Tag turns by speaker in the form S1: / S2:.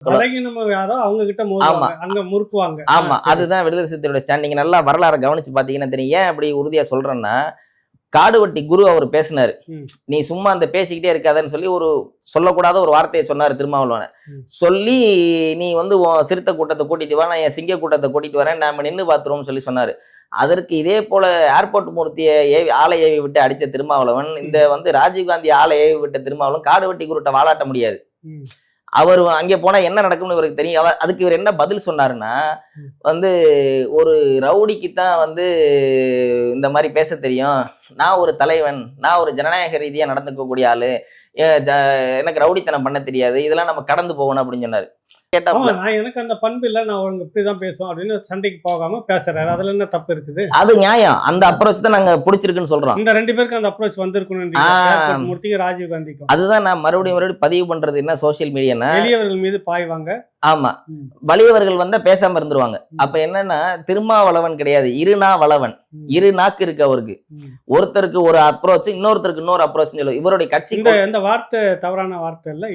S1: பலகீனமா யாரோ அவங்க கிட்ட மோதுவாங்க, அங்க முறுக்குவாங்க.
S2: ஆமா,
S1: சரி.
S2: அதுதான் விடுதலை சிறுத்தைகளோட ஸ்டாண்ட். நீங்க நல்லா வரலாறு கவனிச்சு பாத்தீங்கன்னா தெரியும். ஏன் அப்படி உறுதியா சொல்றேன்னா, காடுவெட்டி குரு அவர் பேசினாரு.
S1: ம்.
S2: நீ சும்மா அந்த பேசிக்கிட்டே இருக்காதன்னு சொல்லி ஒரு சொல்லக்கூடாத ஒரு வார்த்தையை சொன்னாரு திருமாவளவன்.
S1: ம்.
S2: சொல்லி நீ வந்து உன் சிறுத்தை கூட்டத்தை கூட்டிட்டு வா, நான் என் சிங்க கூட்டத்தை கூட்டிட்டு வரேன், நாம நின்னு பாத்துருவோம்னு சொல்லி சொன்னாரு. அதற்கு இதே போல ஏர்போர்ட் மூர்த்தியை ஆளை ஏவி விட்டு அடிச்ச திருமாவளவன், இந்த வந்து ராஜீவ்காந்தி ஆளை ஏவி விட்ட திருமாவளவன் காடுவெட்டி குருட்ட வாலாட்ட முடியாது.
S1: ம்.
S2: அவர் அங்கே போனா என்ன நடக்கும்னு இவருக்கு தெரியும். அதுக்கு இவர் என்ன பதில் சொன்னாருன்னா,
S1: ம்.
S2: வந்து ஒரு ரவுடிக்கு தான் வந்து இந்த மாதிரி பேச தெரியும். நான் ஒரு தலைவன், நான் ஒரு ஜனநாயக ரீதியா நடந்துக்கக்கூடிய ஆளு, எனக்கு ரவுடித்தனம் பண்ண தெரியாது, இதெல்லாம் நம்ம கடந்து போகணும் அப்படின்னு சொன்னாரு. கேட்டாப்புல
S1: நான் எனக்கு அந்த பண்பு இல்ல, நான் அவங்க இப்படிதான் பேசுவோம் அப்படின்னு சண்டைக்கு போகாம பேசுறாரு. அதுல என்ன தப்பு இருக்குது?
S2: அது நியாயம். அந்த அப்ரோச் தான் நாங்க பிடிச்சிருக்குன்னு சொல்றோம்.
S1: இந்த 2 பேருக்கு அந்த அப்ரோச் வந்திருக்கணும். ஏர்போர்ட் மூர்த்திக்கு ராஜீவ் காந்திக்கும்.
S2: அதுதான் நான் மறுபடியும் பதிவு பண்றது என்ன சோசியல் மீடியானா,
S1: எளியவர்கள் மீது பாய்வாங்க.
S2: ஆமா, வலியவர்கள் வந்தா பேசாம இருந்துருவாங்க. அப்ப என்னன்னா திருமாவளவன் கிடையாது, இருநாவளவன். இரு நாக்கு இருக்கு அவருக்கு. ஒருத்தருக்கு ஒரு அப்ரோச், இன்னொருத்தருக்கு இன்னொரு அப்ரோச் சொல்லுவோம். இவருடைய கட்சி
S1: இந்த வார்த்தை தவறான வார்த்தை இல்ல.